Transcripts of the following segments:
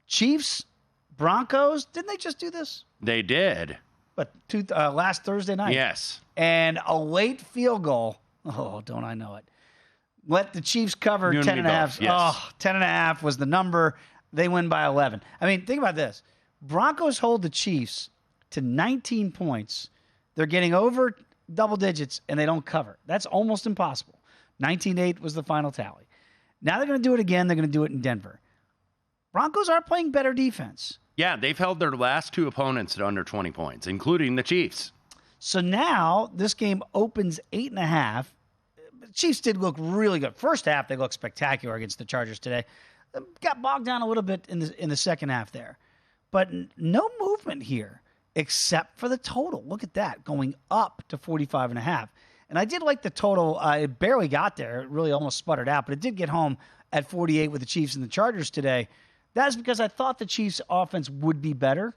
Chiefs, Broncos, didn't they just do this? They did. But last Thursday night? Yes. And a late field goal. Oh, don't I know it. Let the Chiefs cover 10.5. Yes. Oh, 10.5 was the number. They win by 11. I mean, think about this. Broncos hold the Chiefs to 19 points. They're getting over double digits, and they don't cover. That's almost impossible. 19-8 was the final tally. Now they're going to do it again. They're going to do it in Denver. Broncos are playing better defense. Yeah, they've held their last two opponents at under 20 points, including the Chiefs. So now this game opens 8.5. The Chiefs did look really good. First half, they looked spectacular against the Chargers today. Got bogged down a little bit in the second half there. But no movement here except for the total. Look at that, going up to 45.5. And I did like the total. It barely got there. It really almost sputtered out, but it did get home at 48 with the Chiefs and the Chargers today. That's because I thought the Chiefs' offense would be better.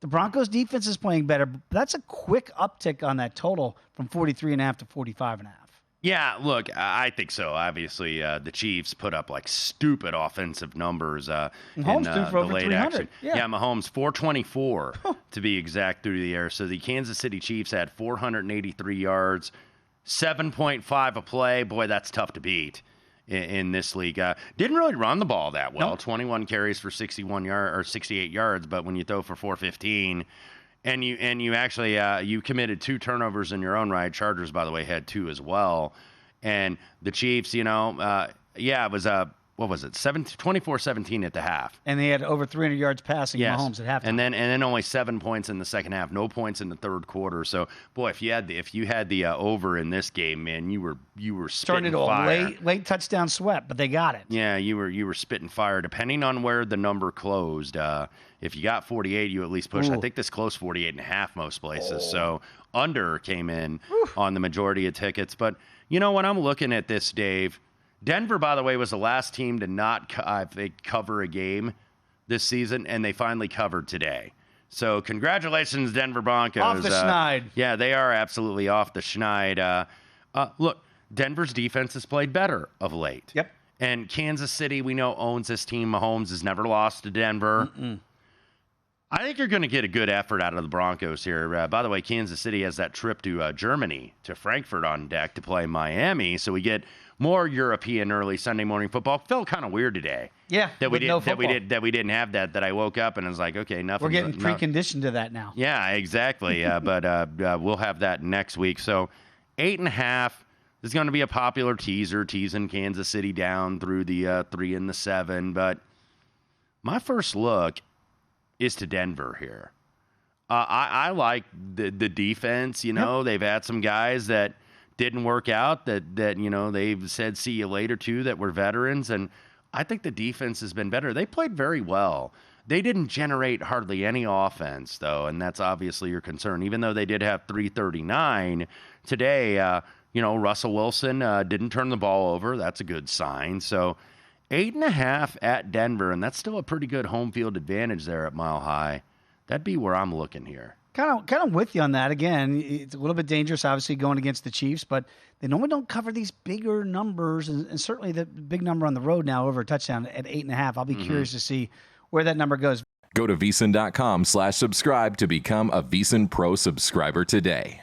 The Broncos' defense is playing better. But that's a quick uptick on that total from 43.5 to 45.5. Yeah, look, I think so. Obviously, the Chiefs put up like stupid offensive numbers in threw for the over late 300. action. Yeah, Mahomes 424 to be exact through the air. So the Kansas City Chiefs had 483 yards, 7.5 a play. Boy, that's tough to beat in this league. Didn't really run the ball that well. Nope. 21 carries for 68 yards, but when you throw for 415. And you actually you committed 2 turnovers in your own right. Chargers, by the way, had 2 as well. And the Chiefs, it was what was it, 24-17 at the half. And they had over 300 yards passing. Yes. Mahomes at halftime. And then only 7 points in the second half. No points in the third quarter. So boy, if you had the over in this game, man, you were spitting fire. A late touchdown sweat, but they got it. Yeah, you were spitting fire. Depending on where the number closed, if you got 48, you at least pushed. I think this closed 48.5 most places. So under came in on the majority of tickets. But when I'm looking at this, Dave, Denver, by the way, was the last team to not cover a game this season, and they finally covered today. So congratulations, Denver Broncos. Off the schneid. Yeah, they are absolutely off the schneid. Look, Denver's defense has played better of late. Yep. And Kansas City, we know, owns this team. Mahomes has never lost to Denver. I think you're going to get a good effort out of the Broncos here. By the way, Kansas City has that trip to Germany, to Frankfurt on deck to play Miami. So we get more European early Sunday morning football. Felt kind of weird today. Yeah, that we didn't have that. That I woke up and I was like, okay, nothing. We're getting preconditioned to that now. Yeah, exactly. But we'll have that next week. So 8.5 is going to be a popular teaser, teasing Kansas City down through the 3 and the 7. But my first look is to Denver here. I like the defense. They've had some guys that didn't work out that they've said see you later too that were veterans, and I think the defense has been better. They played very well. They didn't generate hardly any offense though, and that's obviously your concern. Even though they did have 339 today, Russell Wilson didn't turn the ball over. That's a good sign. So 8.5 at Denver, and that's still a pretty good home field advantage there at Mile High. That'd be where I'm looking here. Kind of with you on that. Again, it's a little bit dangerous, obviously, going against the Chiefs, but they normally don't cover these bigger numbers, and certainly the big number on the road now over a touchdown at 8.5. I'll be curious to see where that number goes. Go to VSiN.com/subscribe to become a VSiN Pro subscriber today.